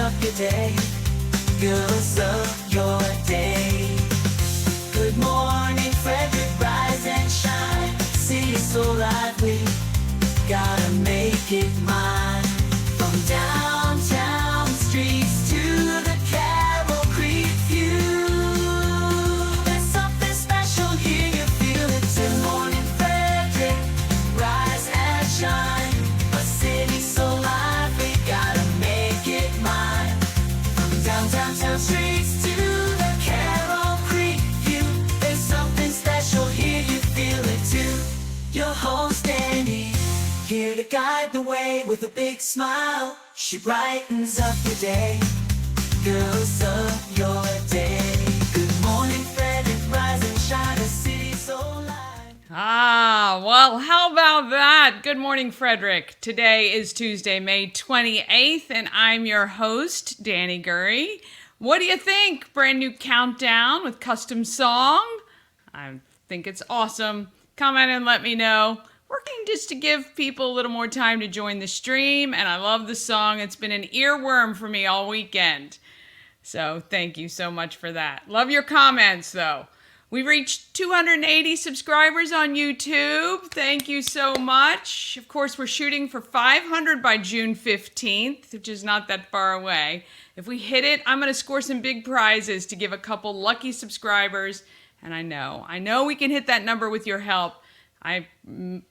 up your day. Girls of your day. Good morning, Frederick, rise and shine. City's so lively, gotta make it mine. From downtown streets to the Carroll Creek view, there's something special here, you feel it. Good morning, Frederick, rise and shine. A city so lively, gotta make it mine. From downtown streets to the Carroll Creek view, there's something special here, you feel it too. Your host Dani, here to guide the way with a big smile. She brightens up your day. Girls of your day. Good morning, Frederick, rise and shine. A city so light. Well, how about that? Good morning, Frederick. Today is Tuesday, May 28th, and I'm your host, Dani Gurry. What do you think? Brand new countdown with custom song? I think it's awesome. Comment and let me know. Working just to give people a little more time to join the stream, and I love the song. It's been an earworm for me all weekend. So thank you so much for that. Love your comments, though. We've reached 280 subscribers on YouTube. Thank you so much. Of course, we're shooting for 500 by June 15th, which is not that far away. If we hit it, I'm going to score some big prizes to give a couple lucky subscribers. And I know we can hit that number with your help. I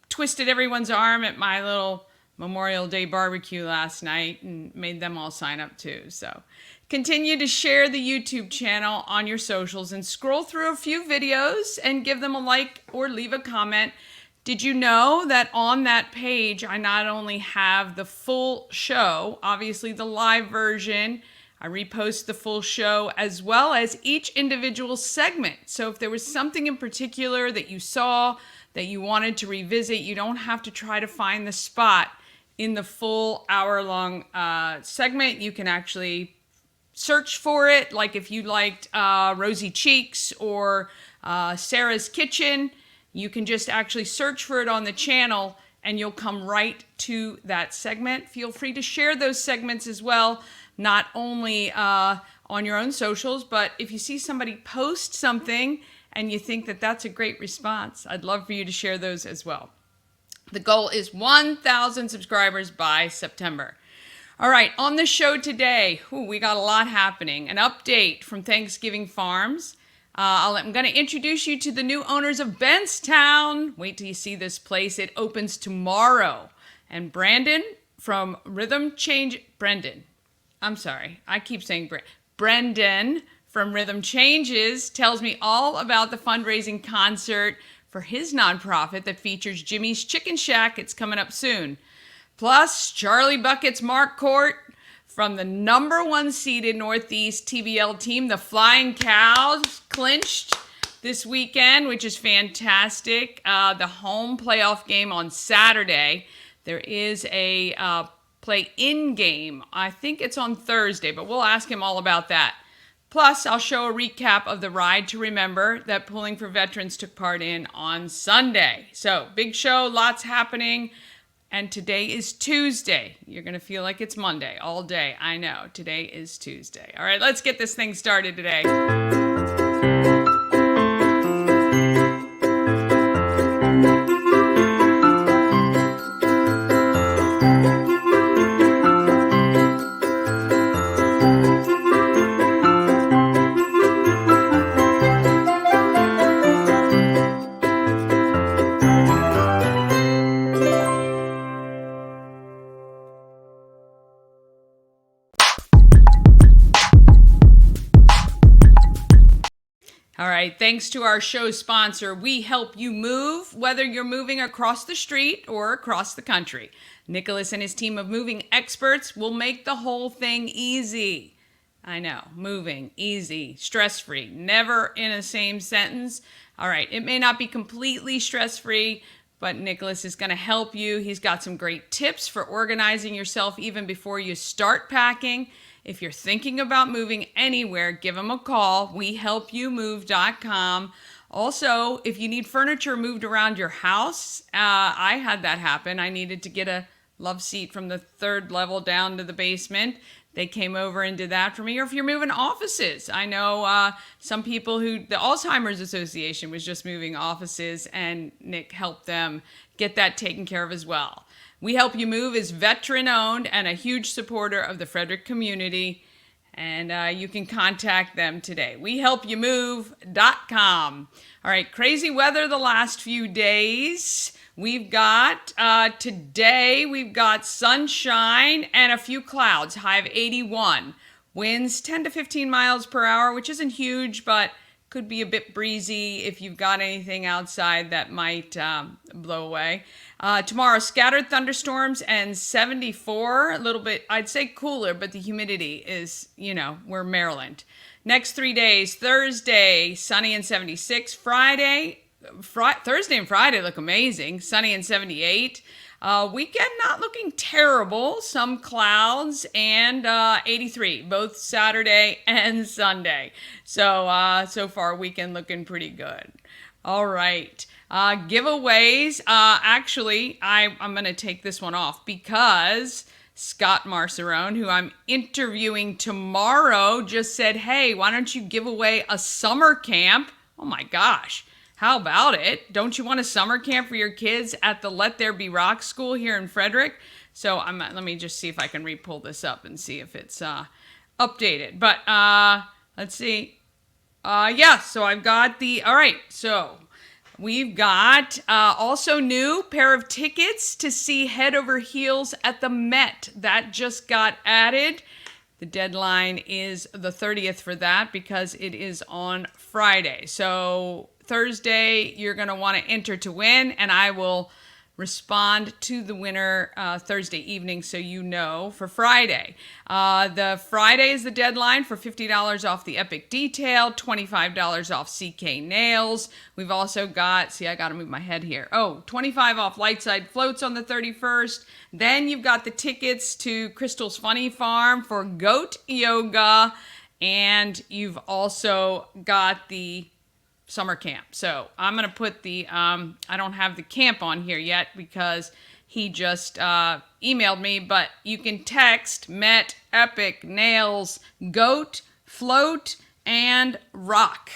twisted everyone's arm at my little Memorial Day barbecue last night and made them all sign up too. So continue to share the YouTube channel on your socials and scroll through a few videos and give them a like or leave a comment. Did you know that on that page, I not only have the full show, obviously the live version, I repost the full show as well as each individual segment. So if there was something in particular that you saw that you wanted to revisit, you don't have to try to find the spot in the full hour-long segment. You can actually search for it, like if you liked Rosy Cheeks or Sarah's Kitchen, you can just actually search for it on the channel and you'll come right to that segment. Feel free to share those segments as well, not only on your own socials, but if you see somebody post something and you think that that's a great response, I'd love for you to share those as well. The goal is 1,000 subscribers by September. All right, on the show today, we got a lot happening. An update from Thanksgiving Farms. I'm going to introduce you to the new owners of Bentztown. Wait till you see this place. It opens tomorrow. And Brendan from Rhythm Changes tells me all about the fundraising concert for his nonprofit that features Jimmy's Chicken Shack. It's coming up soon. Plus, Charlie Bucket's Marquardt from the number one seeded Northeast TBL team, the Flying Cows, clinched this weekend, which is fantastic. The home playoff game on Saturday. There is a play-in game. I think it's on Thursday, but we'll ask him all about that. Plus, I'll show a recap of the Ride to Remember that Pulling for Veterans took part in on Sunday. So, big show, lots happening. And today is Tuesday. You're going to feel like it's Monday all day. I know. Today is Tuesday. All right, let's get this thing started today. All right, thanks to our show sponsor, we help you move, whether you're moving across the street or across the country. Nicholas and his team of moving experts will make the whole thing easy. I know, moving, easy, stress-free, never in a same sentence. All right, it may not be completely stress-free, but Nicholas is going to help you. He's got some great tips for organizing yourself even before you start packing. If you're thinking about moving anywhere, give him a call. WeHelpYouMove.com. Also, if you need furniture moved around your house, I had that happen. I needed to get a love seat from the 3rd level down to the basement. They came over and did that for me. Or if you're moving offices, I know some people the Alzheimer's Association was just moving offices, and Nick helped them get that taken care of as well. We Help You Move is veteran owned and a huge supporter of the Frederick community. And you can contact them today. WeHelpYouMove.com. All right, crazy weather the last few days. We've got, today, we've got sunshine and a few clouds, high of 81. Winds 10 to 15 miles per hour, which isn't huge, but could be a bit breezy if you've got anything outside that might blow away. Tomorrow, scattered thunderstorms and 74, a little bit, I'd say cooler, but the humidity is, we're Maryland. Next 3 days, Thursday, sunny and 76. Thursday and Friday look amazing, sunny and 78. Weekend not looking terrible, some clouds, and 83, both Saturday and Sunday. So far, weekend looking pretty good. All right. Giveaways. Actually, I'm going to take this one off because Scott Marcerone, who I'm interviewing tomorrow, just said, hey, why don't you give away a summer camp? Oh my gosh. How about it? Don't you want a summer camp for your kids at the Let There Be Rock School here in Frederick? So let me just see if I can re-pull this up and see if it's updated. But let's see. So I've got all right, so we've got also new pair of tickets to see Head Over Heels at the Met. That just got added. The deadline is the 30th for that because it is on Friday. So Thursday, you're going to want to enter to win, and I will respond to the winner Thursday evening so you know for Friday. The Friday is the deadline for $50 off the Epic Detail, $25 off CK Nails. We've also got, I got to move my head here. 25 off Lightside Floats on the 31st. Then you've got the tickets to Crystal's Funny Farm for goat yoga, and you've also got the summer camp. So I'm going to put I don't have the camp on here yet because he just emailed me, but you can text Met, Epic, Nails, Goat, Float, and Rock.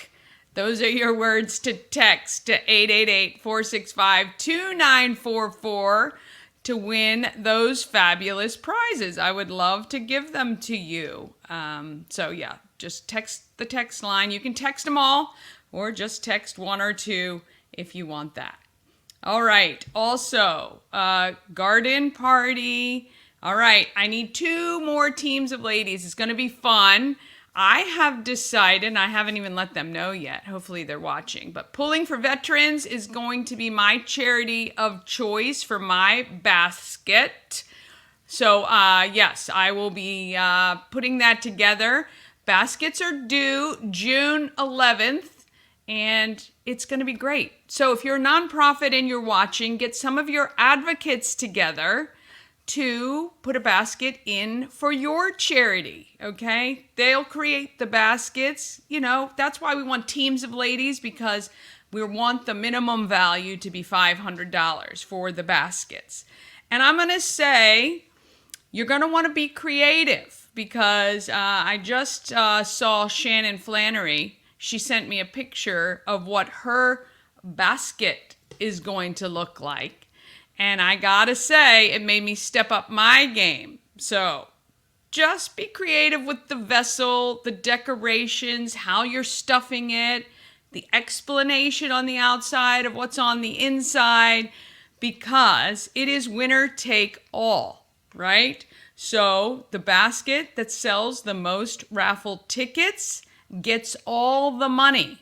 Those are your words to text to 888-465-2944 to win those fabulous prizes. I would love to give them to you. Just text the text line. You can text them all, or just text one or two if you want that. All right. Also, garden party. All right. I need 2 more teams of ladies. It's going to be fun. I have decided, and I haven't even let them know yet. Hopefully they're watching. But Pulling for Veterans is going to be my charity of choice for my basket. So, yes, I will be putting that together. Baskets are due June 11th. And it's going to be great. So if you're a nonprofit and you're watching, get some of your advocates together to put a basket in for your charity, okay? They'll create the baskets. That's why we want teams of ladies, because we want the minimum value to be $500 for the baskets. And I'm going to say you're going to want to be creative because I just saw Shannon Flannery. She sent me a picture of what her basket is going to look like. And I gotta say, it made me step up my game. So just be creative with the vessel, the decorations, how you're stuffing it, the explanation on the outside of what's on the inside, because it is winner take all, right? So the basket that sells the most raffle tickets gets all the money.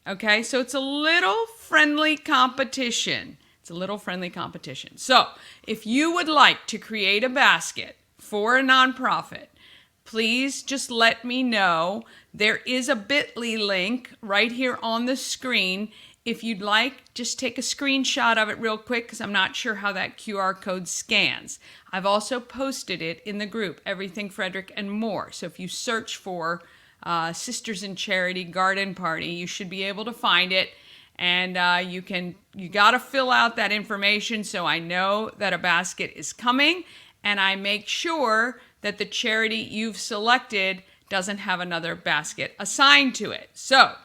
Okay, so it's a little friendly competition. So if you would like to create a basket for a nonprofit, please just let me know. There is a bit.ly link right here on the screen. If you'd like, just take a screenshot of it real quick because I'm not sure how that QR code scans. I've also posted it in the group, Everything Frederick and More. So if you search for Sisters in Charity Garden Party, you should be able to find it. And you got to fill out that information so I know that a basket is coming, and I make sure that the charity you've selected doesn't have another basket assigned to it. So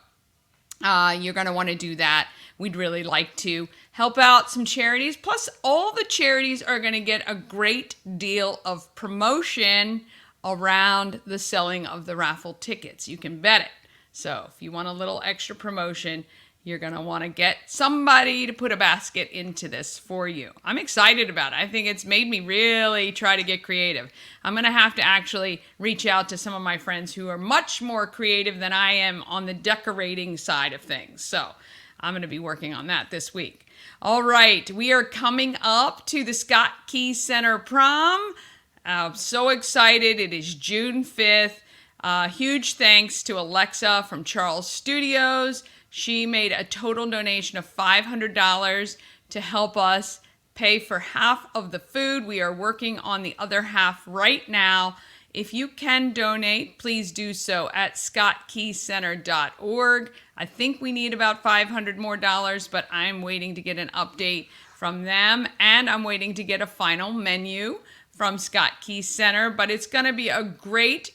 you're going to want to do that. We'd really like to help out some charities. Plus, all the charities are going to get a great deal of promotion around the selling of the raffle tickets. You can bet it. So if you want a little extra promotion, you're going to want to get somebody to put a basket into this for you. I'm excited about it. I think it's made me really try to get creative. I'm going to have to actually reach out to some of my friends who are much more creative than I am on the decorating side of things. So I'm going to be working on that this week. All right, we are coming up to the Scott Key Center prom. I'm so excited. It is June 5th. Huge thanks to Alexa from Charles Studios. She made a total donation of $500 to help us pay for half of the food. We are working on the other half right now. If you can donate, please do so at scottkeycenter.org. I think we need about $500 more, but I'm waiting to get an update from them, and I'm waiting to get a final menu from Scott Key Center, but it's going to be a great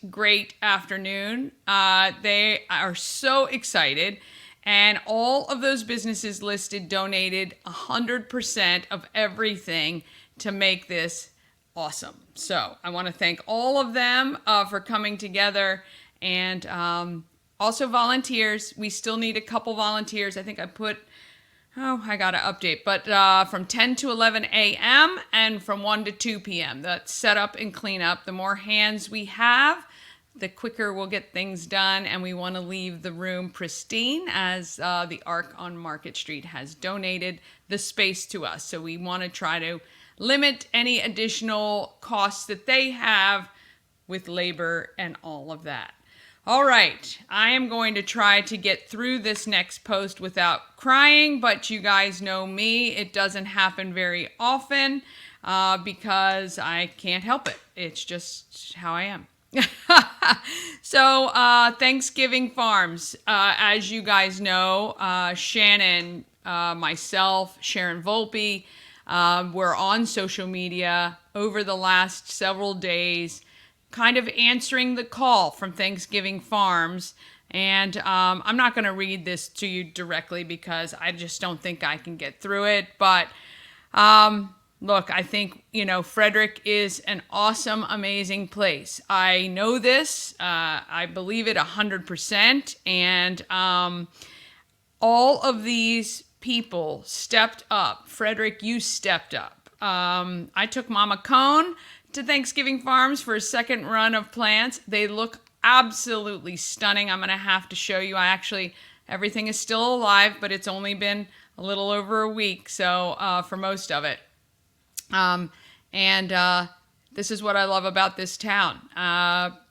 afternoon. They are so excited. And all of those businesses listed donated 100% of everything to make this awesome. So I want to thank all of them for coming together, and also volunteers. We still need a couple volunteers. I think I got to update, but from 10 to 11 a.m. and from 1 to 2 p.m. That's setup and cleanup. The more hands we have, the quicker we'll get things done, and we want to leave the room pristine, as the Arc on Market Street has donated the space to us. So we want to try to limit any additional costs that they have with labor and all of that. All right, I am going to try to get through this next post without crying, but you guys know me. It doesn't happen very often because I can't help it. It's just how I am. So Thanksgiving Farms, as you guys know, Shannon, myself, Sharon Volpe, we're on social media over the last several days, kind of answering the call from Thanksgiving Farms. And I'm not going to read this to you directly because I just don't think I can get through it. But look, I think, Frederick is an awesome, amazing place. I know this. I believe it 100%. And all of these people stepped up. Frederick, you stepped up. I took Mama Cone to Thanksgiving Farms for a second run of plants. They look absolutely stunning. I'm going to have to show you. Everything is still alive, but it's only been a little over a week, so for most of it. This is what I love about this town.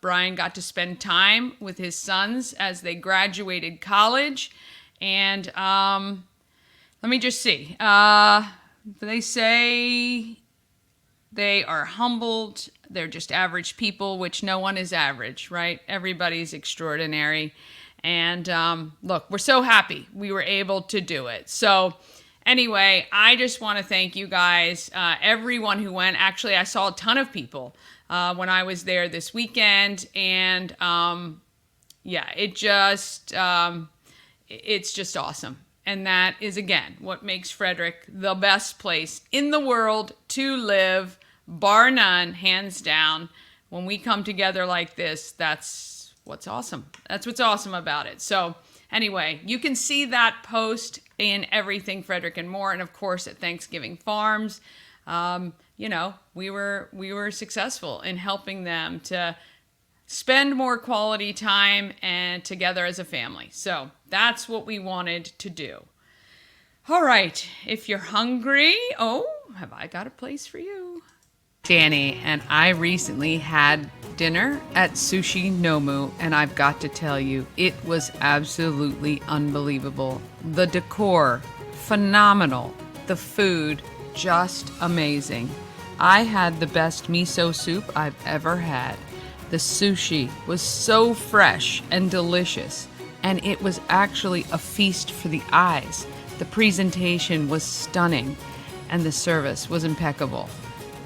Brian got to spend time with his sons as they graduated college. And let me just see. They say they are humbled. They're just average people, which no one is average, right? Everybody's extraordinary. And look, we're so happy we were able to do it. So anyway, I just want to thank you guys, everyone who went. Actually, I saw a ton of people when I was there this weekend. And it's just awesome. And that is, again, what makes Frederick the best place in the world to live, bar none, hands down. When we come together like this, that's what's awesome. That's what's awesome about it. So anyway, you can see that post in Everything Frederick and More, and of course at Thanksgiving Farms. We were successful in helping them to spend more quality time and together as a family. So that's what we wanted to do. All right, if you're hungry, have I got a place for you? Dani and I recently had dinner at Sushi Nomu, and I've got to tell you, it was absolutely unbelievable. The decor, phenomenal. The food, just amazing. I had the best miso soup I've ever had. The sushi was so fresh and delicious, and it was actually a feast for the eyes. The presentation was stunning, and the service was impeccable.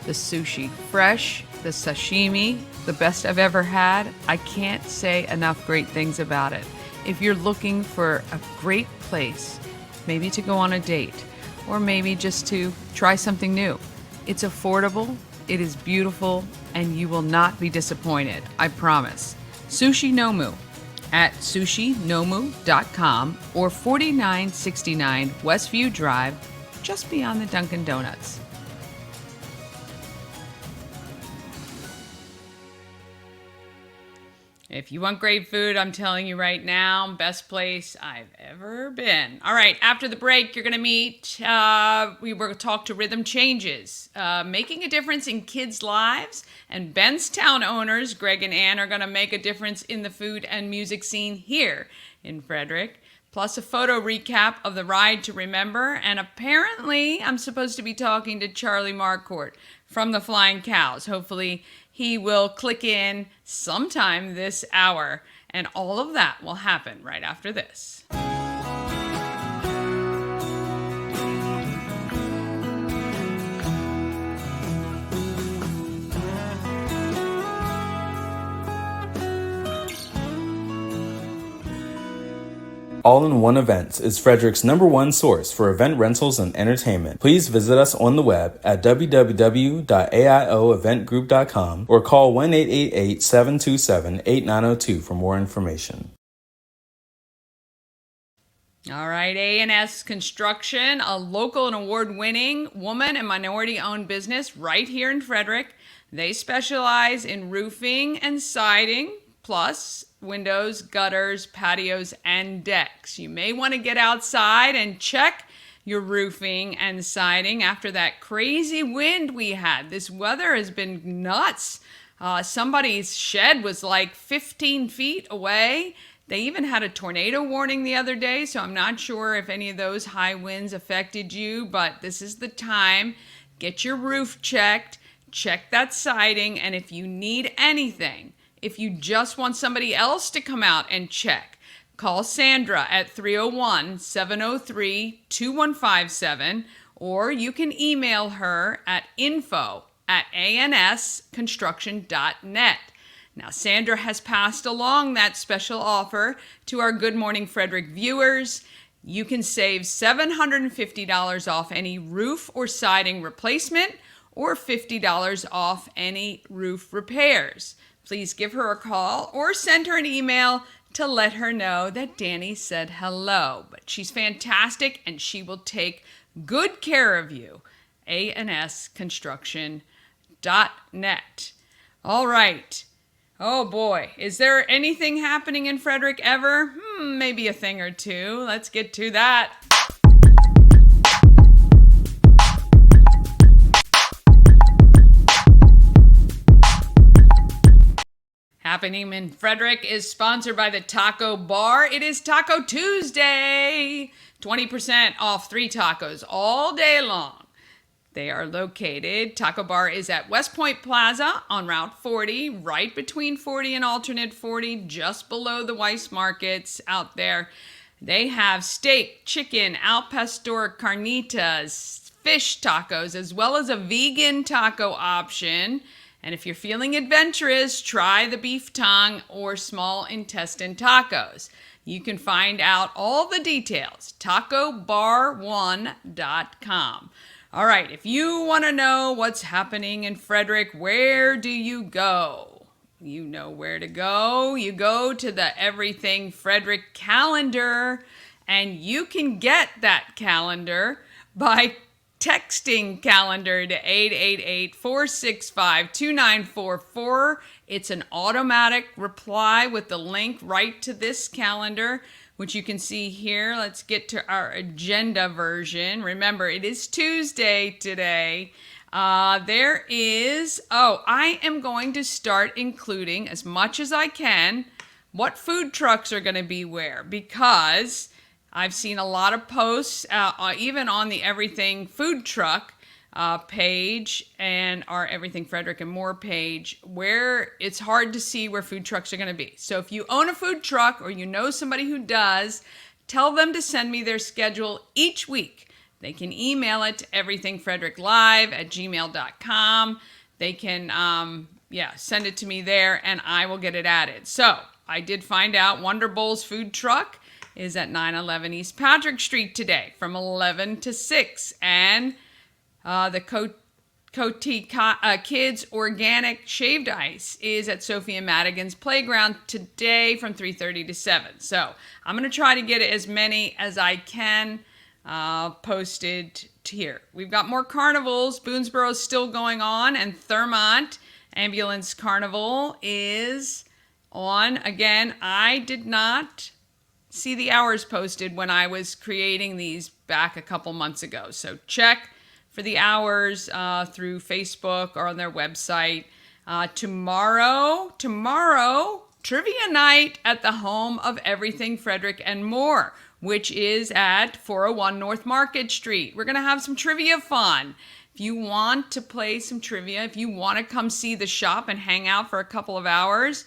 The sushi, fresh, the sashimi, the best I've ever had. I can't say enough great things about it. If you're looking for a great place, maybe to go on a date, or maybe just to try something new, it's affordable, it is beautiful, and you will not be disappointed, I promise. Sushi Nomu at sushinomu.com or 4969 Westview Drive, just beyond the Dunkin' Donuts. If you want great food, I'm telling you right now, best place I've ever been. All right, after the break, you're going to meet, we will talk to Rhythm Changes, making a difference in kids' lives. And Bentztown owners, Greg and Ann, are going to make a difference in the food and music scene here in Frederick. Plus a photo recap of the ride to remember. And apparently, I'm supposed to be talking to Charlie Marquardt from the Flying Cows. Hopefully, he will click in sometime this hour, and all of that will happen right after this. All-in-One Events is Frederick's #1 source for event rentals and entertainment. Please visit us on the web at www.aioeventgroup.com or call 1-888-727-8902 for more information. All right, A&S Construction, a local and award-winning woman and minority-owned business right here in Frederick. They specialize in roofing and siding, plus windows, gutters, patios, and decks. You may want to get outside and check your roofing and siding after that crazy wind we had. This weather has been nuts. Somebody's shed was like 15 feet away. They even had a tornado warning the other day, so I'm not sure if any of those high winds affected you, but this is the time. Get your roof checked, check that siding, and if you need anything, if you just want somebody else to come out and check, call Sandra at 301-703-2157, or you can email her at info@ansconstruction.net. Now, Sandra has passed along that special offer to our Good Morning Frederick viewers. You can save $750 off any roof or siding replacement, or $50 off any roof repairs. Please give her a call or send her an email to let her know that Dani said hello. But she's fantastic and she will take good care of you. ansconstruction.net. All right. Oh boy, is there anything happening in Frederick ever? Maybe a thing or two. Let's get to that. Happening in Frederick is sponsored by the Taco Bar. It is Taco Tuesday. 20% off 3 tacos all day long. They are located, Taco Bar is at West Point Plaza on Route 40, right between 40 and alternate 40, just below the Weiss Markets out there. They have steak, chicken, al pastor, carnitas, fish tacos, as well as a vegan taco option. And if you're feeling adventurous, try the beef tongue or small intestine tacos. You can find out all the details, tacobar1.com. All right, if you want to know what's happening in Frederick, where do you go? You know where to go. You go to the Everything Frederick calendar, and you can get that calendar by texting calendar to 888-465-2944. It's an automatic reply with the link right to this calendar, which you can see here. Let's get to our agenda version. Remember, it is Tuesday today. I am going to start including, as much as I can, what food trucks are going to be where, because I've seen a lot of posts, even on the Everything Food Truck page and our Everything Frederick and More page, where it's hard to see where food trucks are going to be. So if you own a food truck or you know somebody who does, tell them to send me their schedule each week. They can email it to everythingfredericklive@gmail.com. They can, send it to me there and I will get it added. So I did find out Wonder Bowl's food truck is at 911 East Patrick Street today from 11 to 6. And the Coty Kids Organic Shaved Ice is at Sophie and Madigan's Playground today from 3:30 to 7. So I'm going to try to get as many as I can posted here. We've got more carnivals. Boonesboro's still going on, and Thurmont Ambulance Carnival is on. Again, I did not see the hours posted when I was creating these back a couple months ago. So check for the hours through Facebook or on their website. Tomorrow, trivia night at the home of Everything Frederick and More, which is at 401 North Market Street. We're going to have some trivia fun. If you want to play some trivia, if you want to come see the shop and hang out for a couple of hours,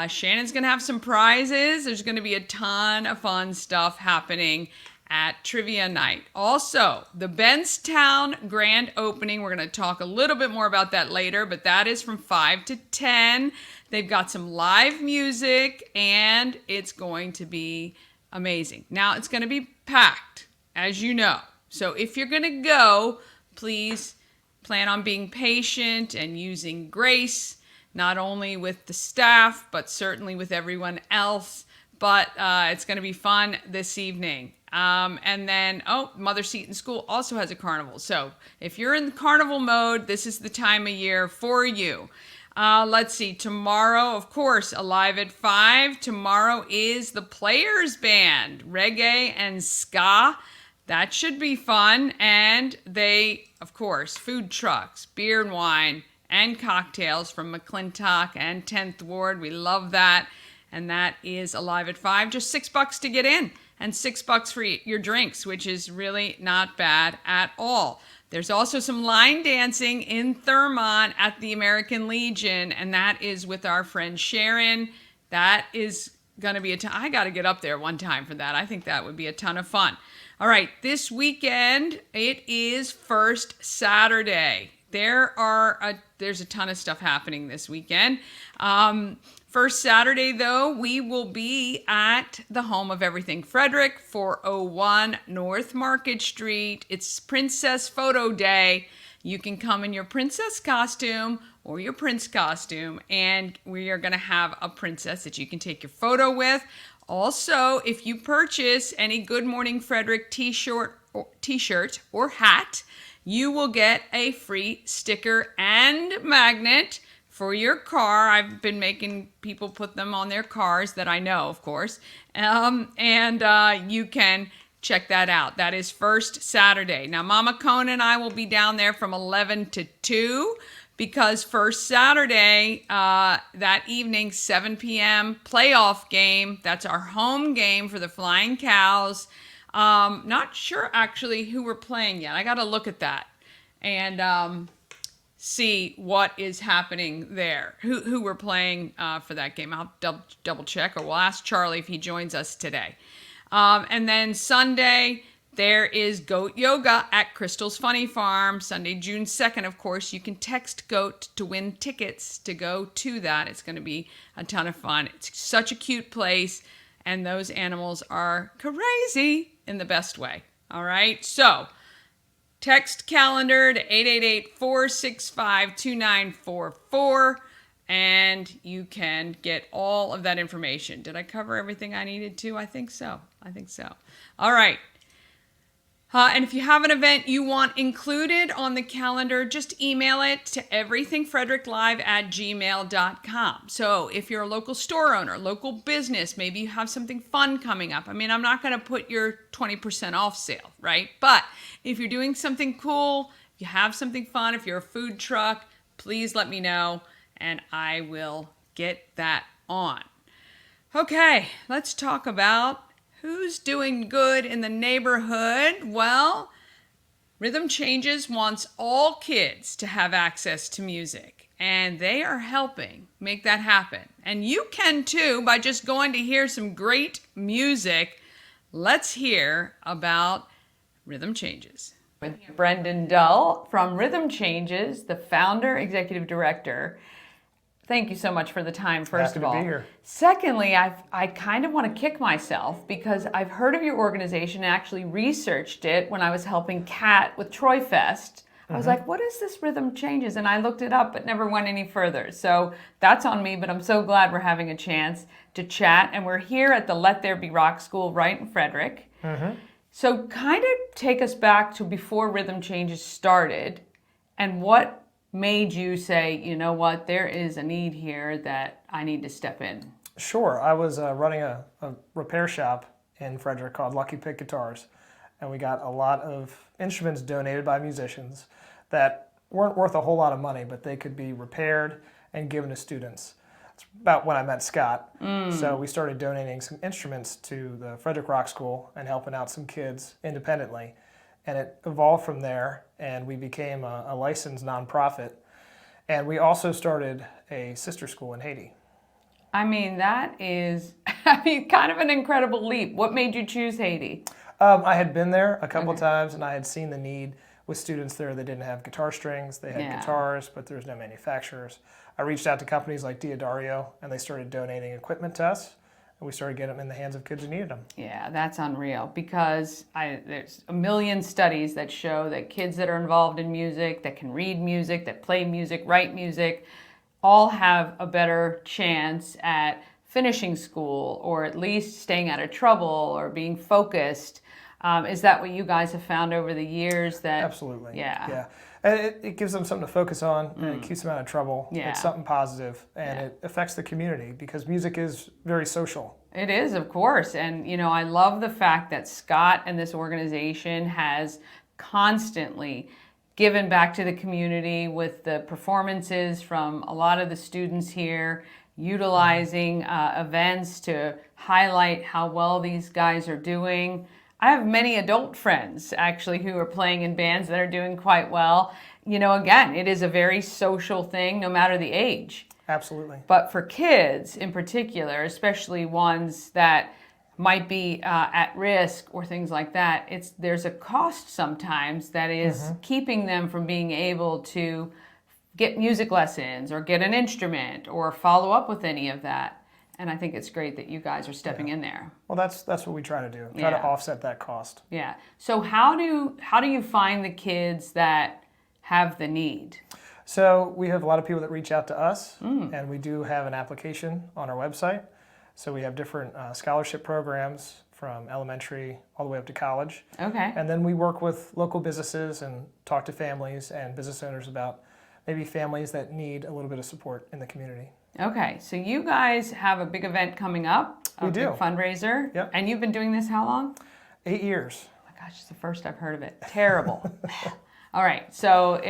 Shannon's going to have some prizes. There's going to be a ton of fun stuff happening at trivia night. Also, the Bentztown grand opening. We're going to talk a little bit more about that later, but that is from 5 to 10. They've got some live music, and it's going to be amazing. Now, it's going to be packed, as you know. So if you're going to go, please plan on being patient and using grace, not only with the staff, but certainly with everyone else. But it's going to be fun this evening. And then, Mother Seton School also has a carnival. So if you're in carnival mode, this is the time of year for you. Let's see. Tomorrow, of course, Alive at 5. Tomorrow is the Players Band, reggae and ska. That should be fun. And they, of course, food trucks, beer and wine, and cocktails from McClintock and 10th Ward. We love that. And that is Alive at 5. Just $6 to get in and $6 for your drinks, which is really not bad at all. There's also some line dancing in Thurmont at the American Legion, and that is with our friend Sharon. That is going to be I got to get up there one time for that. I think that would be a ton of fun. All right, this weekend, it is First Saturday. There's a ton of stuff happening this weekend. First Saturday, though, we will be at the home of Everything Frederick, 401 North Market Street. It's Princess Photo Day. You can come in your princess costume or your prince costume, and we are going to have a princess that you can take your photo with. Also, if you purchase any Good Morning Frederick t-shirt or hat, you will get a free sticker and magnet for your car. I've been making people put them on their cars that I know, of course. And you can check that out. That is First Saturday. Now, Mama Cone and I will be down there from 11 to 2 because First Saturday, that evening, 7 p.m., playoff game. That's our home game for the Flying Cows. Not sure, actually, who we're playing yet. I got to look at that and see what is happening there, who we're playing for that game. I'll double check, or we'll ask Charlie if he joins us today. And then Sunday, there is Goat Yoga at Crystal's Funny Farm, Sunday, June 2nd, of course. You can text GOAT to win tickets to go to that. It's going to be a ton of fun. It's such a cute place, and those animals are crazy in the best way. All right, so text calendar to 888-465-2944, and you can get all of that information. Did I cover everything I needed to? I think so. All right. And if you have an event you want included on the calendar, just email it to everythingfredericklive@gmail.com. So if you're a local store owner, local business, maybe you have something fun coming up. I mean, I'm not going to put your 20% off sale, right? But if you're doing something cool, if you have something fun, if you're a food truck, please let me know and I will get that on. Okay, let's talk about who's doing good in the neighborhood. Well, Rhythm Changes wants all kids to have access to music, and they are helping make that happen. And you can too by just going to hear some great music let's hear about Rhythm Changes. With Brendan Dull from Rhythm Changes, the founder, executive director. Thank you so much for the time, first of all. Happy to be here. Secondly, I kind of want to kick myself because I've heard of your organization and actually researched it when I was helping Kat with Troy Fest. I was like, what is this Rhythm Changes? And I looked it up, but never went any further. So that's on me, but I'm so glad we're having a chance to chat. And we're here at the Let There Be Rock School right in Frederick. So kind of take us back to before Rhythm Changes started and what made you say, you know what, there is a need here that I need to step in? Sure. I was running a repair shop in Frederick called Lucky Pick Guitars, and we got a lot of instruments donated by musicians that weren't worth a whole lot of money, but they could be repaired and given to students. It's about when I met Scott. So we started donating some instruments to the Frederick Rock School and helping out some kids independently. And it evolved from there, and we became a licensed nonprofit. And we also started a sister school in Haiti. I mean, that is, kind of an incredible leap. What made you choose Haiti? I had been there a couple of times, and I had seen the need with students there that didn't have guitar strings. They had guitars, but there was no manufacturers. I reached out to companies like Diodario, and they started donating equipment to us, and we started getting them in the hands of kids who needed them. Yeah, that's unreal because there's a million studies that show that kids that are involved in music, that can read music, that play music, write music, all have a better chance at finishing school or at least staying out of trouble or being focused. Is that what you guys have found over the years? That Absolutely. Yeah. And it gives them something to focus on, and it keeps them out of trouble. Yeah. It's something positive, and it affects the community because music is very social. It is, of course. And, I love the fact that Scott and this organization has constantly given back to the community with the performances from a lot of the students here, utilizing events to highlight how well these guys are doing. I have many adult friends actually who are playing in bands that are doing quite well. Again, it is a very social thing no matter the age. Absolutely. But for kids in particular, especially ones that might be at risk or things like that, there's a cost sometimes that is keeping them from being able to get music lessons or get an instrument or follow up with any of that. And I think it's great that you guys are stepping in there. Well, that's what we try to do. Try to offset that cost. Yeah. So how do you find the kids that have the need? So we have a lot of people that reach out to us, and we do have an application on our website. So we have different scholarship programs from elementary all the way up to college. Okay. And then we work with local businesses and talk to families and business owners about maybe families that need a little bit of support in the community. Okay, so you guys have a big event coming up, We do. big fundraiser. Yep. And you've been doing this how long? 8 years. Oh my gosh, it's the first I've heard of it. Terrible. All right, so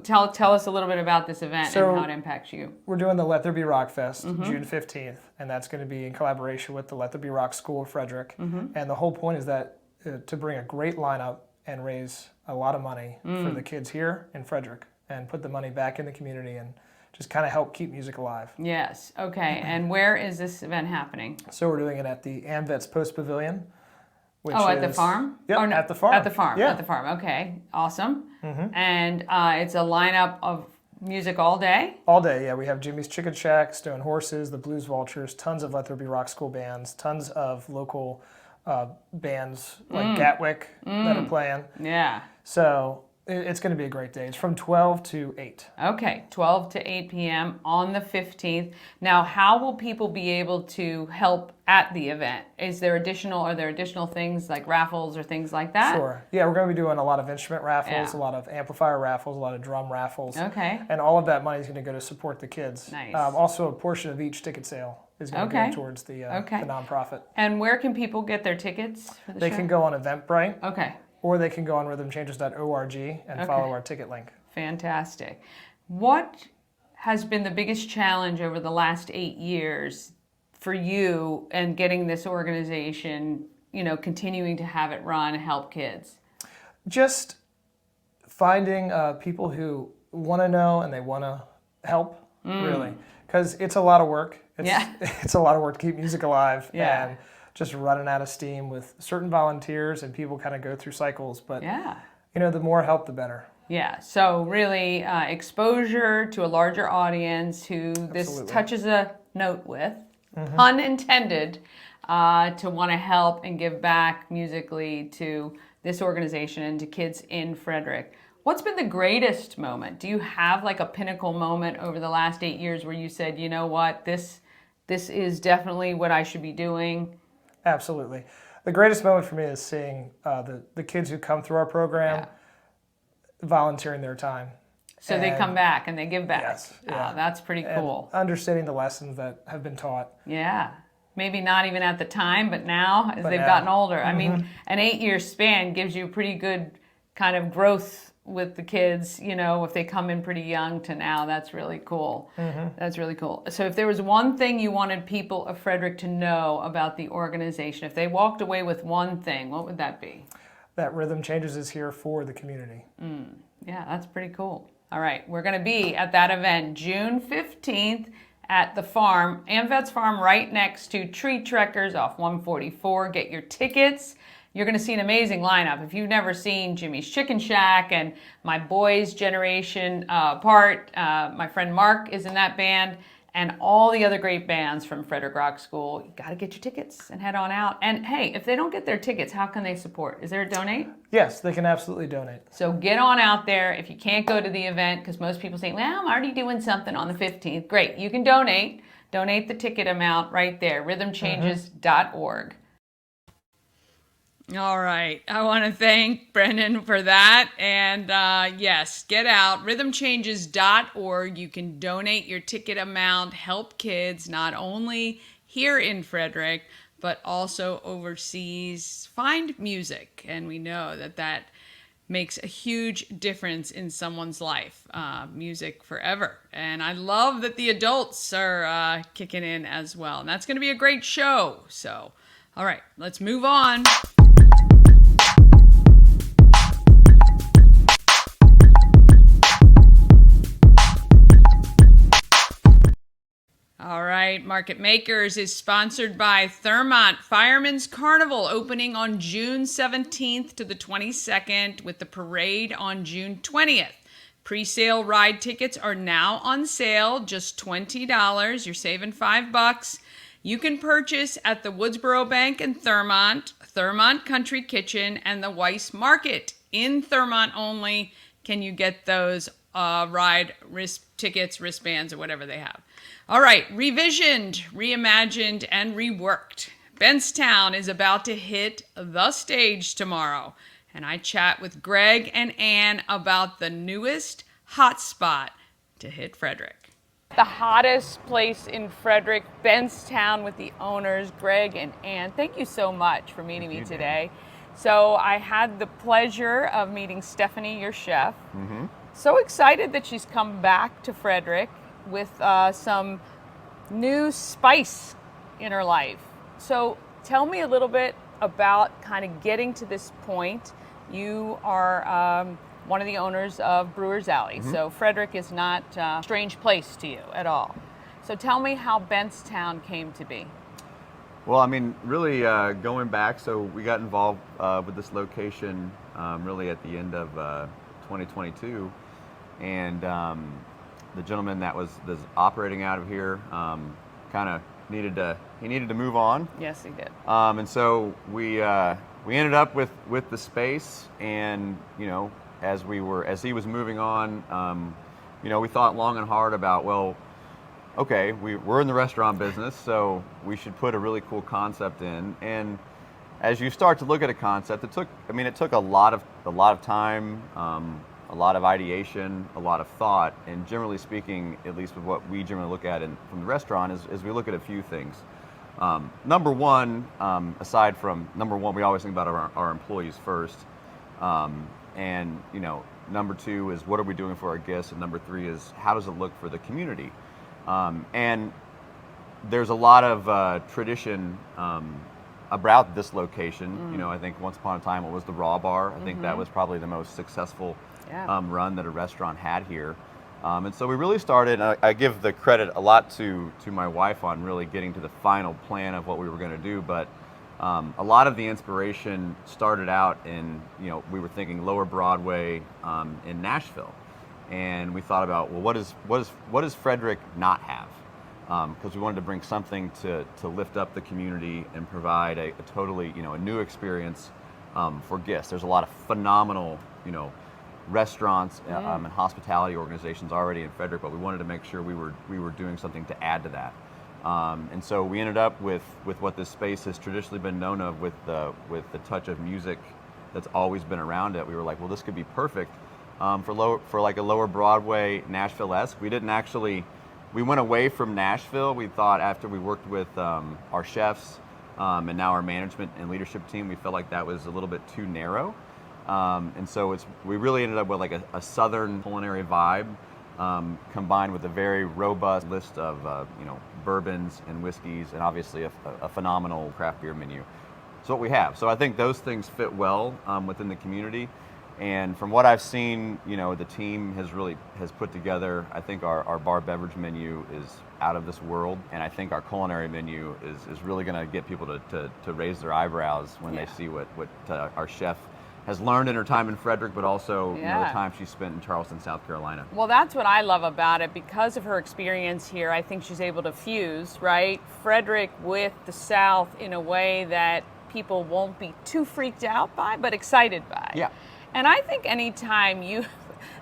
tell us a little bit about this event and how it impacts you. We're doing the Let There Be Rock Fest June 15th, and that's going to be in collaboration with the Let There Be Rock School of Frederick. And the whole point is that to bring a great lineup and raise a lot of money for the kids here in Frederick and put the money back in the community and just kind of help keep music alive. Yes, okay. And where is this event happening? So we're doing it at the AMVETS Post Pavilion. Which at the farm? Yep, no, at the farm. At the farm, Yeah. at the farm. Okay, awesome. And it's a lineup of music all day? All day, yeah. We have Jimmy's Chicken Shack, Stone Horses, the Blues Vultures, tons of Let There Be Rock School bands, tons of local bands like Gatwick that are playing. Yeah. So it's going to be a great day. It's from 12 to 8. Okay, 12 to 8 p.m. on the 15th. Now, how will people be able to help at the event? Are there additional things like raffles or things like that? Sure. Yeah, we're going to be doing a lot of instrument raffles, a lot of amplifier raffles, a lot of drum raffles. Okay. And all of that money is going to go to support the kids. Nice. Also, a portion of each ticket sale is going to go towards the nonprofit. And where can people get their tickets for the show? They can go on Eventbrite. Okay. Or they can go on rhythmchanges.org and follow our ticket link. Fantastic. What has been the biggest challenge over the last 8 years for you and getting this organization, continuing to have it run and help kids? Just finding people who want to know and they want to help, really. Because it's a lot of work. It's a lot of work to keep music alive. Yeah. And just running out of steam with certain volunteers, and people kind of go through cycles. But Yeah. the more help, the better. Yeah, so really exposure to a larger audience who this Absolutely. touches a note with, pun intended, to want to help and give back musically to this organization and to kids in Frederick. What's been the greatest moment? Do you have like a pinnacle moment over the last 8 years where you said, you know what, this is definitely what I should be doing? Absolutely. The greatest moment for me is seeing the kids who come through our program volunteering their time. So they come back and they give back. Yes, yeah. That's pretty cool. And understanding the lessons that have been taught. Yeah. Maybe not even at the time, but now as they've now. gotten older. I mean, an 8-year span gives you pretty good kind of growth with the kids, if they come in pretty young to now. That's really cool. That's really cool. So if there was one thing you wanted people of Frederick to know about the organization, if they walked away with one thing, what would that be? That Rhythm Changes is here for the community. Yeah, that's pretty cool. All right, we're going to be at that event June 15th at the farm, AmVets Farm, right next to Tree Trekkers off 144. Get your tickets. You're going to see an amazing lineup. If you've never seen Jimmy's Chicken Shack and my boys' generation part, my friend Mark is in that band, and all the other great bands from Frederick Rock School. You got to get your tickets and head on out. And hey, if they don't get their tickets, how can they support? Is there a donate? Yes, they can absolutely donate. So get on out there. If you can't go to the event, because most people say, well, I'm already doing something on the 15th. Great, you can donate. Donate the ticket amount right there, rhythmchanges.org. All right. I want to thank Brendan for that. And yes, get out. Rhythmchanges.org. You can donate your ticket amount, help kids not only here in Frederick, but also overseas. Find music. And we know that makes a huge difference in someone's life. Music forever. And I love that the adults are kicking in as well. And that's going to be a great show. So, all right, let's move on. All right, Market Makers is sponsored by Thermont Fireman's Carnival, opening on June 17th to the 22nd with the parade on June 20th. Pre-sale ride tickets are now on sale, just $20. You're saving $5. You can purchase at the Woodsboro Bank in Thermont, Thermont Country Kitchen, and the Weiss Market. In Thermont only can you get those ride tickets, wristbands, or whatever they have. All right, revisioned, reimagined, and reworked. Bentztown is about to hit the stage tomorrow, and I chat with Greg and Ann about the newest hotspot to hit Frederick. The hottest place in Frederick, Bentztown, with the owners, Greg and Ann. Thank you so much for meeting me today. So I had the pleasure of meeting Stephanie, your chef. So excited that she's come back to Frederick with some new spice in her life. So tell me a little bit about kind of getting to this point. You are one of the owners of Brewer's Alley. So Frederick is not a strange place to you at all. So tell me how Bentztown came to be. Well, I mean, really going back, so we got involved with this location really at the end of 2022. And the gentleman that was operating out of here kind of needed to move on. Yes, he did. And so we ended up with the space, and as he was moving on, we thought long and hard about, well, okay, we're in the restaurant business, so we should put a really cool concept in. And as you start to look at a concept, it took a lot of time. A lot of ideation, a lot of thought, and generally speaking, at least with what we generally look at from the restaurant, is we look at a few things. Number one, we always think about our employees first, and number two is what are we doing for our guests, and number three is how does it look for the community. And there's a lot of tradition about this location. I think once upon a time it was the Raw Bar. I think that was probably the most successful run that a restaurant had here. And so we really started, and I give the credit a lot to my wife on really getting to the final plan of what we were going to do, but A lot of the inspiration started out in, we were thinking Lower Broadway in Nashville, and we thought about, well, what does Frederick not have? Because we wanted to bring something to lift up the community and provide a totally, a new experience for guests. There's a lot of phenomenal, restaurants and hospitality organizations already in Frederick, but we wanted to make sure we were doing something to add to that. And so we ended up with what this space has traditionally been known of, with the touch of music that's always been around it. We were like, well, this could be perfect for like a Lower Broadway Nashville-esque. We went away from Nashville. We thought, after we worked with our chefs and now our management and leadership team, we felt like that was a little bit too narrow. And so we really ended up with like a southern culinary vibe, combined with a very robust list of bourbons and whiskeys, and obviously a phenomenal craft beer menu. That's what we have. So I think those things fit well within the community. And from what I've seen, the team has put together, I think our bar beverage menu is out of this world, and I think our culinary menu is really going to get people to raise their eyebrows when they see what our chef has learned in her time in Frederick, but also the time she spent in Charleston, South Carolina. Well, that's what I love about it. Because of her experience here, I think she's able to fuse, right, Frederick with the South in a way that people won't be too freaked out by, but excited by. Yeah. And I think anytime you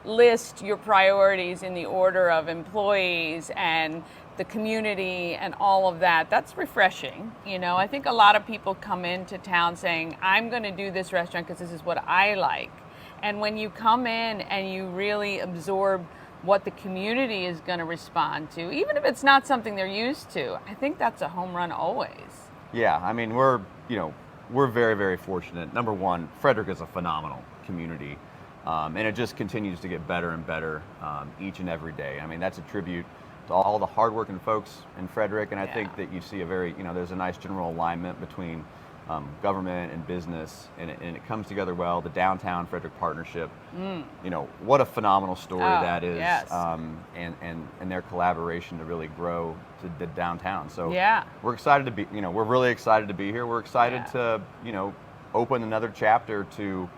list your priorities in the order of employees and the community and all of that, that's refreshing. I think a lot of people come into town saying, I'm going to do this restaurant because this is what I like. And when you come in and you really absorb what the community is going to respond to, even if it's not something they're used to, I think that's a home run always. Yeah, I mean, we're very, very fortunate. Number one, Frederick is a phenomenal community, and it just continues to get better and better each and every day. I mean, that's a tribute to all the hardworking folks in Frederick, and I think that you see a very, there's a nice general alignment between government and business, and it comes together well. The downtown Frederick partnership, what a phenomenal story that is, yes. And their collaboration to really grow to the downtown. So we're excited to be, we're really excited to be here. We're excited to, open another chapter to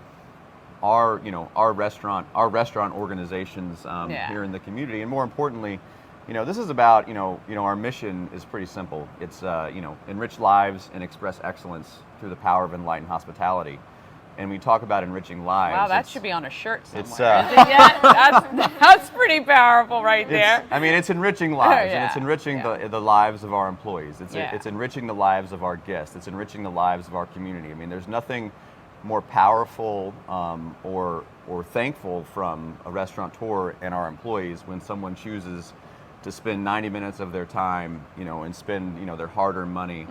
our restaurant organizations here in the community, and more importantly, this is about, our mission is pretty simple. It's, enrich lives and express excellence through the power of enlightened hospitality. And we talk about enriching lives. Wow, that should be on a shirt somewhere. It's, that's pretty powerful right there. It's enriching lives, and it's Yeah, enriching the lives of our employees. It's enriching the lives of our guests. It's enriching the lives of our community. I mean, there's nothing more powerful or thankful from a restaurateur and our employees when someone chooses to spend 90 minutes of their time, and spend, their hard-earned money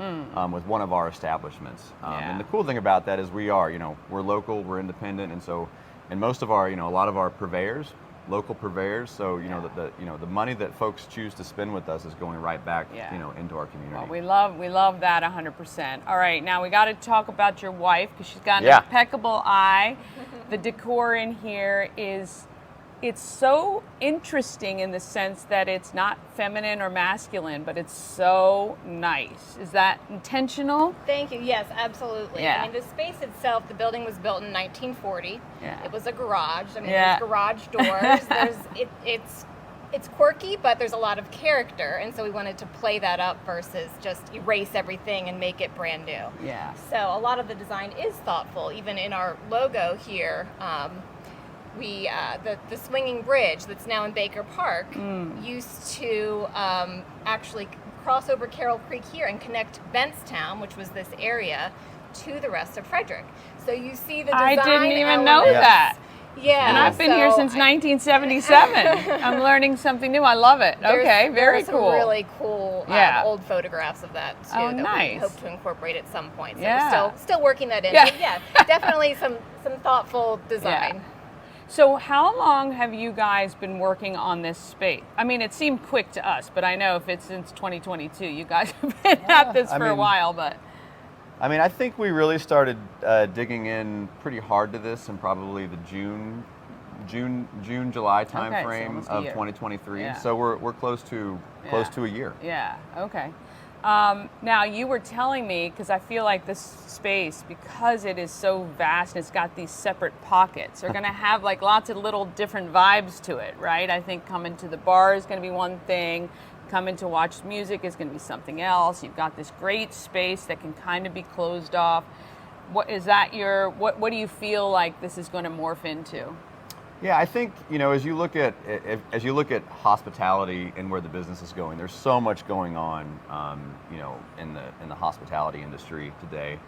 with one of our establishments. And the cool thing about that is we're local, we're independent, and most of our, a lot of our purveyors, local purveyors. So the money that folks choose to spend with us is going right back, into our community. Well, we love that 100%. All right, now we got to talk about your wife, because she's got an impeccable eye. The decor in here it's so interesting in the sense that it's not feminine or masculine, but it's so nice. Is that intentional? Thank you. Yes, absolutely. Yeah. I mean, the space itself, the building was built in 1940. Yeah. It was a garage. I mean, there's garage doors. It's quirky, but there's a lot of character, and so we wanted to play that up versus just erase everything and make it brand new. Yeah. So a lot of the design is thoughtful. Even in our logo here, the swinging bridge that's now in Baker Park used to actually cross over Carroll Creek here and connect Bentztown, which was this area, to the rest of Frederick. So you see the design I didn't even know elements. that. Yeah. And I've been here since 1977. I'm learning something new. I love it. Okay, very there's cool. Some really cool old photographs of that too that nice. we hope to incorporate at some point. So Yeah. we're still working that in. Yeah. But yeah, definitely some thoughtful design. Yeah. So how long have you guys been working on this space? I mean, it seemed quick to us, but I know if it's since 2022, you guys have been at this for a while, but. I mean, I think we really started digging in pretty hard to this in probably the July time frame almost a of year. 2023. Yeah. So we're close to a year. Yeah. Okay. Now, you were telling me, because I feel like this space, because it is so vast and it's got these separate pockets, are going to have like lots of little different vibes to it, right? I think coming to the bar is going to be one thing. Coming to watch music is going to be something else. You've got this great space that can kind of be closed off. What is that what do you feel like this is going to morph into? Yeah, I think, as you look at hospitality and where the business is going, there's so much going on, in the hospitality industry today.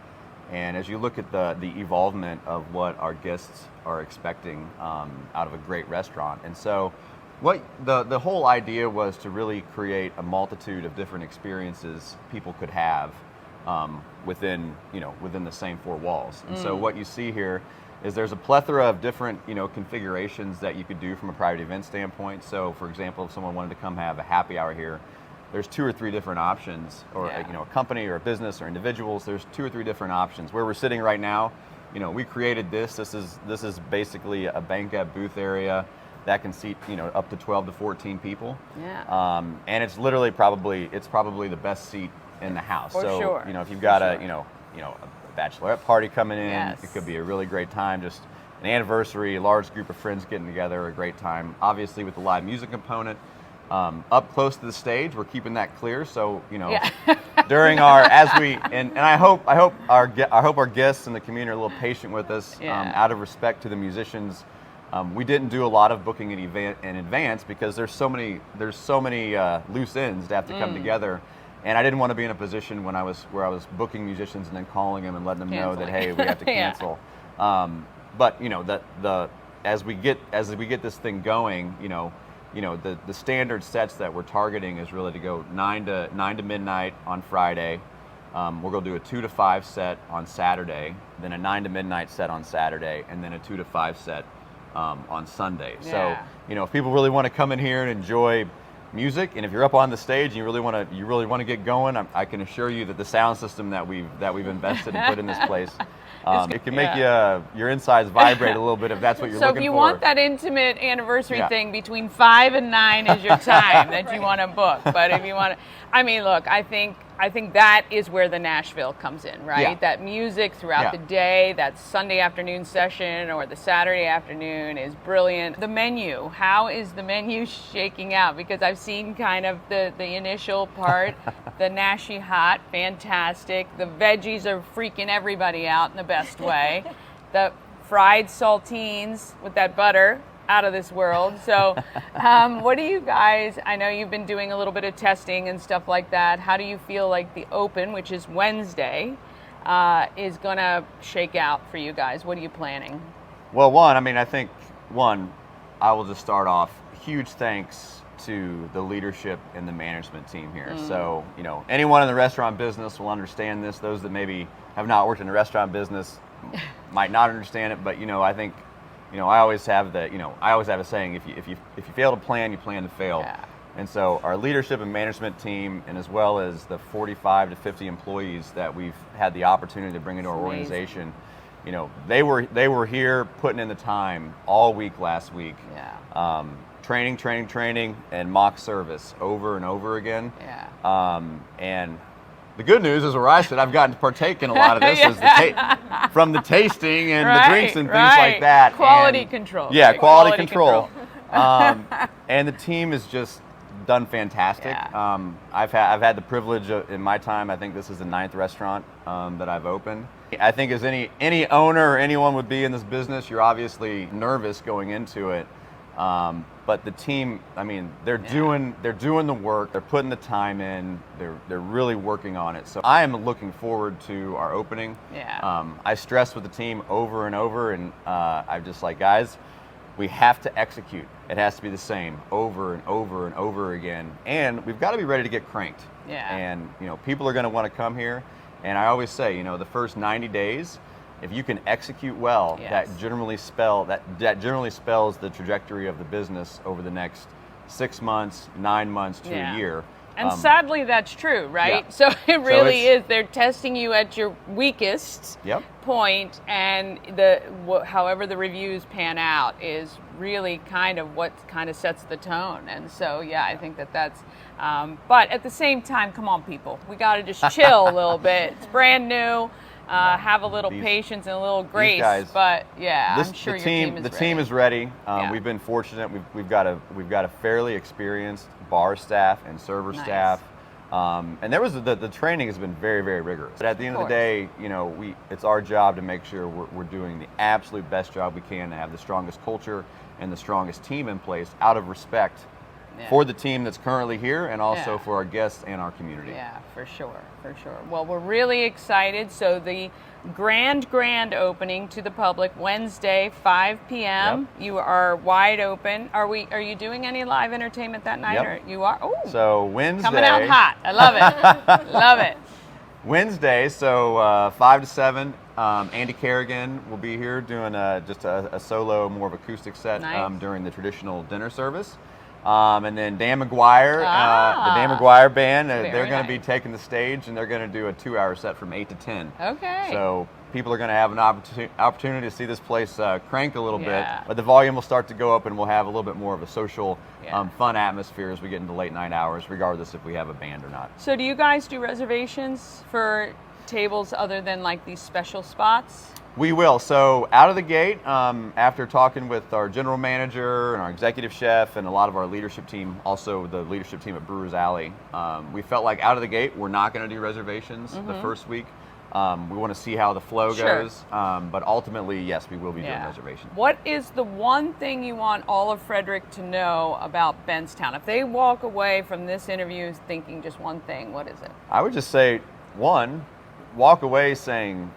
And as you look at the evolvement of what our guests are expecting out of a great restaurant, and so what the whole idea was to really create a multitude of different experiences people could have within the same four walls. And so what you see here is there's a plethora of different, configurations that you could do from a private event standpoint. So, for example, if someone wanted to come have a happy hour here, there's 2 or 3 different options, or a company or a business or individuals. There's 2 or 3 different options. Where we're sitting right now, we created this. This is basically a banquet booth area that can seat up to 12 to 14 people. Yeah. And it's literally probably the best seat in the house. For so sure. If you've got a bachelorette party coming in, Yes. it could be a really great time. Just an anniversary, a large group of friends getting together, a great time. Obviously, with the live music component, up close to the stage, we're keeping that clear. So during our I hope our guests and the community are a little patient with us, out of respect to the musicians. We didn't do a lot of booking in advance because there's so many loose ends to have to come together. And I didn't want to be in a position where I was booking musicians and then calling them and letting them know that, hey, we have to cancel. But as we get this thing going, the standard sets that we're targeting is really to go 9 to midnight on Friday. We're going to do a 2 to 5 set on Saturday, then a 9 to midnight set on Saturday, and then a 2 to 5 set on Sunday. Yeah. So if people really want to come in here and enjoy music, and if you're up on the stage and you really want to get going, I can assure you that the sound system that we've invested and put in this place, it can make your insides vibrate a little bit if that's what you're looking for. So if you want that intimate anniversary thing, between 5 and 9 is your time that you want to book. But if you want to, look, I think that is where the Nashville comes in, right? Yeah. That music throughout the day, that Sunday afternoon session or the Saturday afternoon is brilliant. The menu, how is the menu shaking out? Because I've seen kind of the initial part, the Nashi hot, fantastic. The veggies are freaking everybody out in the best way. The fried saltines with that butter, out of this world. So what do you guys, I know you've been doing a little bit of testing and stuff like that. How do you feel like the open, which is Wednesday, is going to shake out for you guys? What are you planning? Well, I think I will just start off, huge thanks to the leadership and the management team here. So, anyone in the restaurant business will understand this. Those that maybe have not worked in the restaurant business might not understand it, but I think I always have a saying: if you fail to plan, you plan to fail. Yeah. And so our leadership and management team, and as well as the 45 to 50 employees that we've had the opportunity to bring into our organization, they were here putting in the time all week last week. Yeah. Training, and mock service over and over again. Yeah. And the good news is where I sit, I've gotten to partake in a lot of this from the tasting and the drinks and things like that. Quality control. Yeah, right? quality control. And the team has just done fantastic. Yeah. I've had the privilege in my time, I think this is the 9th restaurant that I've opened. I think as any owner or anyone would be in this business, you're obviously nervous going into it. But the team, they're doing the work. They're putting the time in. They're really working on it. So I am looking forward to our opening. Yeah. I stress with the team over and over, and I'm just like, guys, we have to execute. It has to be the same over and over and over again, and we've got to be ready to get cranked. Yeah. And people are going to want to come here. And I always say, the first 90 days. If you can execute well, that generally spells the trajectory of the business over the next 6 months, 9 months to a year. And sadly, that's true, right? Yeah. So it really it's- is. They're testing you at your weakest Yep. point, and however the reviews pan out is really kind of what kind of sets the tone. And so, yeah, I think that's. But at the same time, come on, people, we got to just chill a little bit. It's brand new. Have a little patience and a little grace. guys, but yeah, I'm sure the your team, team is the ready. team is ready. Yeah. We've been fortunate. We've got a fairly experienced bar staff and server Nice. staff. And the training has been very, very rigorous. But at the end of the day, it's our job to make sure we're doing the absolute best job we can to have the strongest culture and the strongest team in place out of respect for the team that's currently here and also for our guests and our community. Yeah, for sure. Well, we're really excited. So the grand opening to the public Wednesday, 5 p.m. Yep. You are wide open. Are you doing any live entertainment that night? Yep. Or you are? Oh, So Wednesday. coming out hot. I love it. Love it. Wednesday, so 5 to 7. Andy Kerrigan will be here doing just a solo, more of acoustic set during the traditional dinner service. And then Dan McGuire, the Dan McGuire band, they're going to be taking the stage, and they're going to do a 2-hour set from 8 to 10. Okay. So people are going to have an opportunity to see this place crank a little bit, but the volume will start to go up, and we'll have a little bit more of a social, fun atmosphere as we get into late night hours, regardless if we have a band or not. So do you guys do reservations for tables other than like these special spots? We will. So out of the gate, after talking with our general manager and our executive chef and a lot of our leadership team, also the leadership team at Brewers Alley, we felt like out of the gate, we're not going to do reservations the first week. We want to see how the flow goes. But ultimately, yes, we will be doing reservations. What is the one thing you want all of Frederick to know about Bentztown? If they walk away from this interview thinking just one thing, what is it? I would just say, one, walk away saying,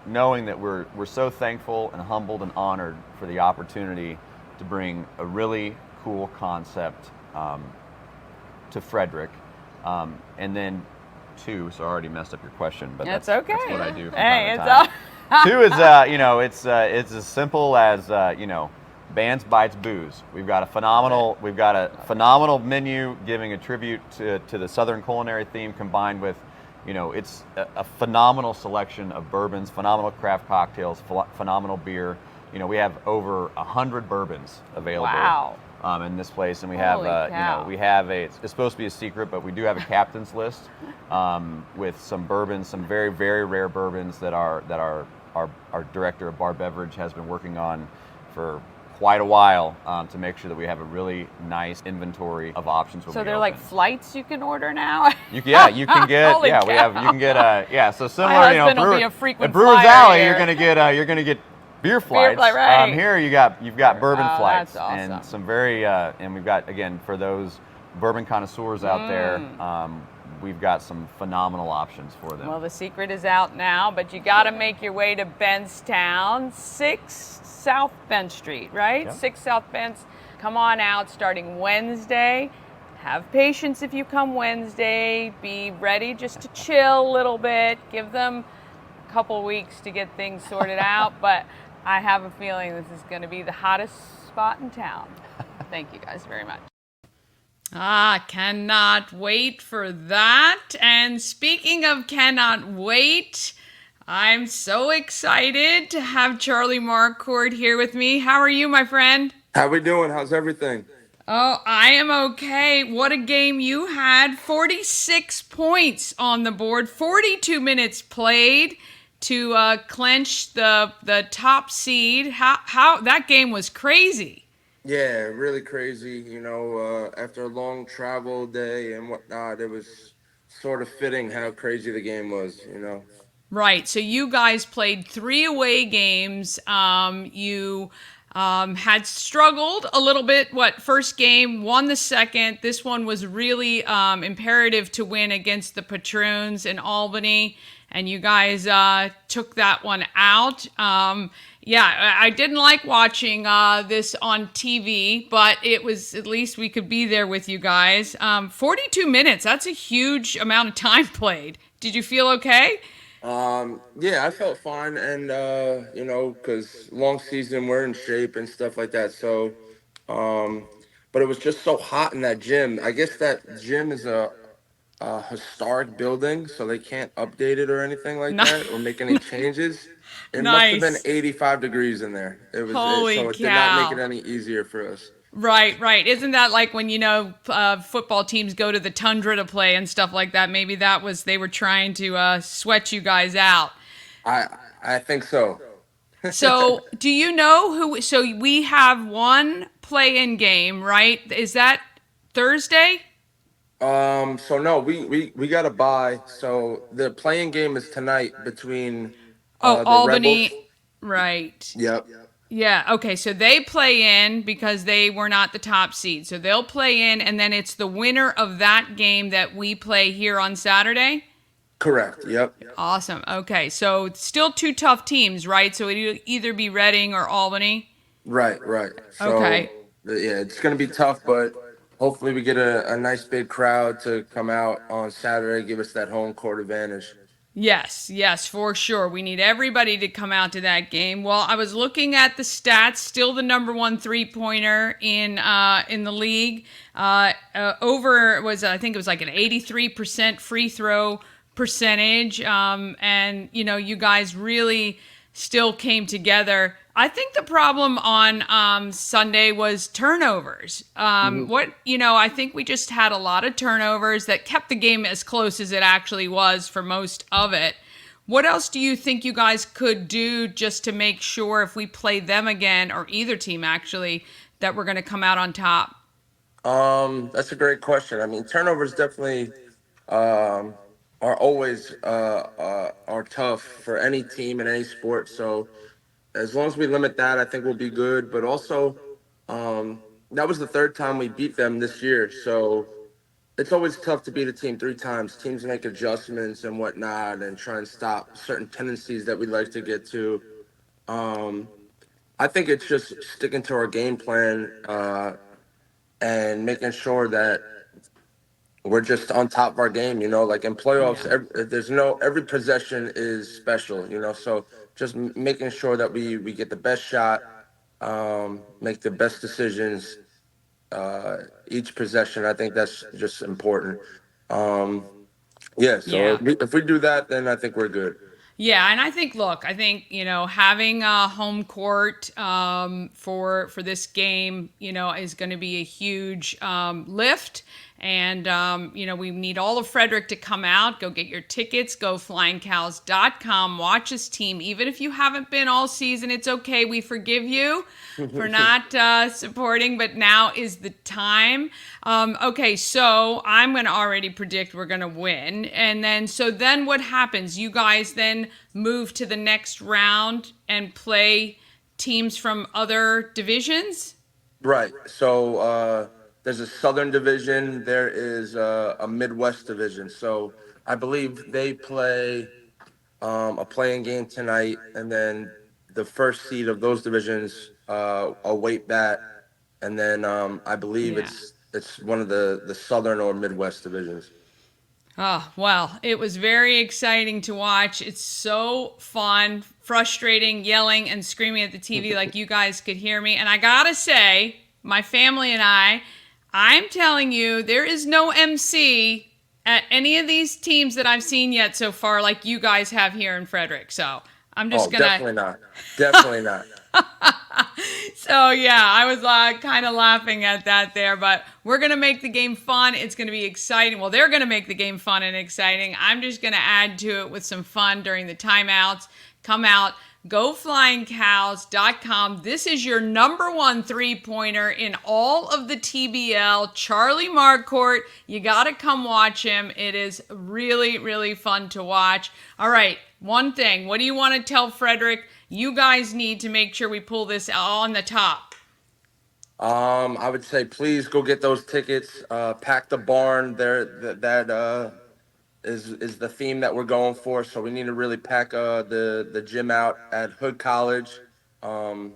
knowing that we're so thankful and humbled and honored for the opportunity to bring a really cool concept to Frederick. And then two, so I already messed up your question, but that's okay. That's what I do from hey, time to time. it's Two is, it's as simple as, Bands Bites Booze. We've got a phenomenal menu giving a tribute to the Southern culinary theme combined with it's a phenomenal selection of bourbons, phenomenal craft cocktails, phenomenal beer. We have over 100 bourbons available in this place, and we have it's supposed to be a secret, but we do have a captain's list with some bourbons, some very, very rare bourbons that our director of bar beverage has been working on for quite a while to make sure that we have a really nice inventory of options. So they're like flights you can order now. You can get Holy cow. you can get so similar. My husband will be a frequent at Brewers flyer Alley, here. you're gonna get beer flights. flight, right. Here you've got bourbon flights that's awesome. and some very and we've got, again, for those bourbon connoisseurs out there, we've got some phenomenal options for them. Well, the secret is out now, but you got to make your way to Bentztown, 6 South Bench Street, right? Yep. 6 South Bench. Come on out starting Wednesday. Have patience if you come Wednesday. Be ready just to chill a little bit. Give them a couple weeks to get things sorted out, but I have a feeling this is going to be the hottest spot in town. Thank you guys very much. Cannot wait for that. And speaking of cannot wait, I'm so excited to have Charlie Marquardt here with me. How are you, my friend? How we doing? How's everything? Oh, I am okay. What a game you had. 46 points on the board, 42 minutes played to clinch the top seed. How that game was crazy. Yeah, really crazy. After a long travel day and whatnot, it was sort of fitting how crazy the game was, Right. So you guys played 3 away games. You had struggled a little bit. First game, won the second. This one was really imperative to win against the Patroons in Albany. And you guys took that one out. I didn't like watching this on TV, but it was, at least we could be there with you guys. 42 minutes, that's a huge amount of time played. Did you feel okay? Yeah, I felt fine, and because long season, we're in shape and stuff like that. So, but it was just so hot in that gym. I guess that gym is a historic building, so they can't update it or anything like Ni- that or make any changes. It must have been Nice. 85 degrees in there. Holy So it did not make it cow. any easier for us. Right, right. Isn't that like when football teams go to the tundra to play and stuff like that? Maybe that was they were trying to sweat you guys out. I I think so. So, do you know who? So we have one play-in game, right? Is that Thursday? So no, we got to buy. So the playing game is tonight between Oh, the Rebels. Albany. Right. Yep. Yeah. Okay. So they play in because they were not the top seed. So they'll play in, and then it's the winner of that game that we play here on Saturday. Correct. Yep. Awesome. Okay. So still two tough teams, right? So it'll either be Reading or Albany. Right. Right. So Okay. yeah, it's gonna be tough, but hopefully we get a nice big crowd to come out on Saturday, give us that home court advantage. Yes, yes, for sure. We need everybody to come out to that game. Well, I was looking at the stats. Still the number one three-pointer in the league. Over was I think it was like an 83% free throw percentage. And you guys really still came together. I think the problem on Sunday was turnovers. I think we just had a lot of turnovers that kept the game as close as it actually was for most of it. What else do you think you guys could do just to make sure if we play them again, or either team actually, that we're going to come out on top? That's a great question. I mean, turnovers definitely um, are always are tough for any team in any sport. So as long as we limit that, I think we'll be good. But also, that was the third time we beat them this year. So it's always tough to beat a team three times. Teams make adjustments and whatnot and try and stop certain tendencies that we like to get to. Um, I think it's just sticking to our game plan and making sure that we're just on top of our game. Like in playoffs, Yeah. every possession is special. So just making sure that we get the best shot, make the best decisions each possession. I think that's just important. Um, yeah. So Yeah. if we do that, then I think we're good. Yeah, and I think having a home court for this game, is going to be a huge lift. And we need all of Frederick to come out. Go get your tickets. Go flyingcows.com. Watch this team. Even if you haven't been all season, it's okay. We forgive you for not supporting, but now is the time. Okay, so I'm going to already predict we're going to win. And then what happens? You guys then move to the next round and play teams from other divisions? Right. So there's a Southern Division. There is a Midwest Division. So I believe they play a playing game tonight, and then the first seed of those divisions await that, and then I believe Yeah. it's one of the Southern or Midwest divisions. Oh, well, it was very exciting to watch. It's so fun, frustrating, yelling and screaming at the TV like you guys could hear me. And I gotta say, my family and I'm telling you, there is no MC at any of these teams that I've seen yet so far like you guys have here in Frederick. So I'm just Oh, gonna. definitely not. Definitely not. So yeah, I was kind of laughing at that there, but we're gonna make the game fun. It's gonna be exciting. Well, they're gonna make the game fun and exciting. I'm just gonna add to it with some fun during the timeouts. Come out, goflyingcows.com. This is your number one three-pointer in all of the TBL, Charlie Marquardt. You gotta come watch him. It is really, really fun to watch. All right, one thing. What do you want to tell Frederick? You guys need to make sure we pull this on the top. I would say please go get those tickets. Pack the barn. There, that is the theme that we're going for. So we need to really pack the gym out at Hood College. Um,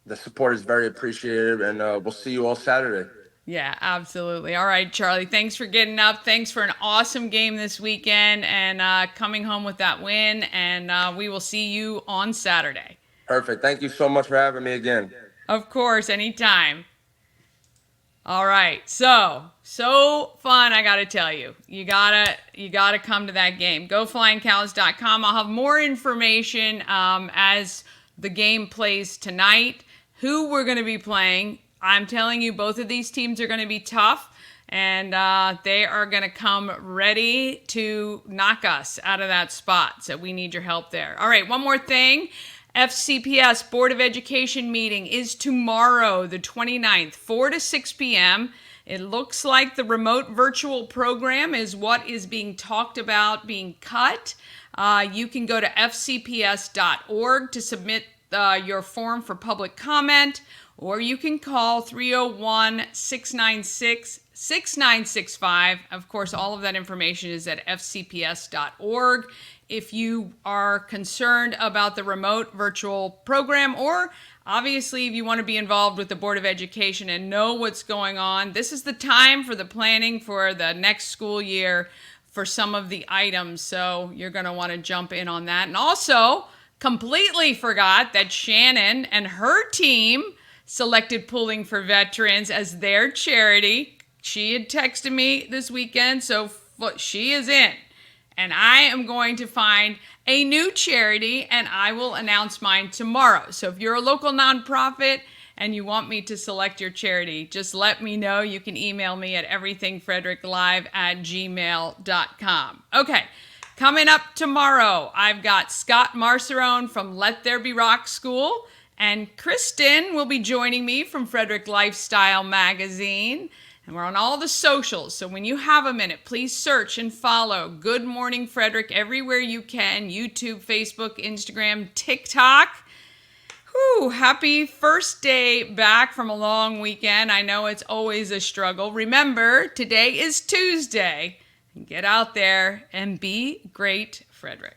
the support is very appreciated, and we'll see you all Saturday. Yeah, absolutely. All right, Charlie, thanks for getting up. Thanks for an awesome game this weekend and coming home with that win. And we will see you on Saturday. Perfect. Thank you so much for having me again. Of course, anytime. All right, so fun, I gotta tell you. You gotta come to that game. GoFlyingCows.com. I'll have more information as the game plays tonight, who we're gonna be playing. I'm telling you, both of these teams are gonna be tough, and they are gonna come ready to knock us out of that spot. So we need your help there. All right, one more thing. FCPS Board of Education meeting is tomorrow, the 29th, 4 to 6 p.m. It looks like the remote virtual program is what is being talked about being cut. You can go to fcps.org to submit your form for public comment, or you can call 301-696-6965. Of course, all of that information is at fcps.org. If you are concerned about the remote virtual program, or obviously if you want to be involved with the Board of Education and know what's going on, this is the time for the planning for the next school year for some of the items. So you're going to want to jump in on that. And also, completely forgot that Shannon and her team selected Pulling for Veterans as their charity. She had texted me this weekend, so she is in. And I am going to find a new charity, and I will announce mine tomorrow. So if you're a local nonprofit and you want me to select your charity, just let me know. You can email me at everythingfredericklive@gmail.com. Okay, coming up tomorrow, I've got Scott Marcerone from Let There Be Rock School, and Kristen will be joining me from Frederick Lifestyle Magazine. And we're on all the socials, so when you have a minute, please search and follow Good Morning Frederick everywhere you can. YouTube, Facebook, Instagram, TikTok. Whew, happy first day back from a long weekend. I know it's always a struggle. Remember, today is Tuesday. Get out there and be great, Frederick.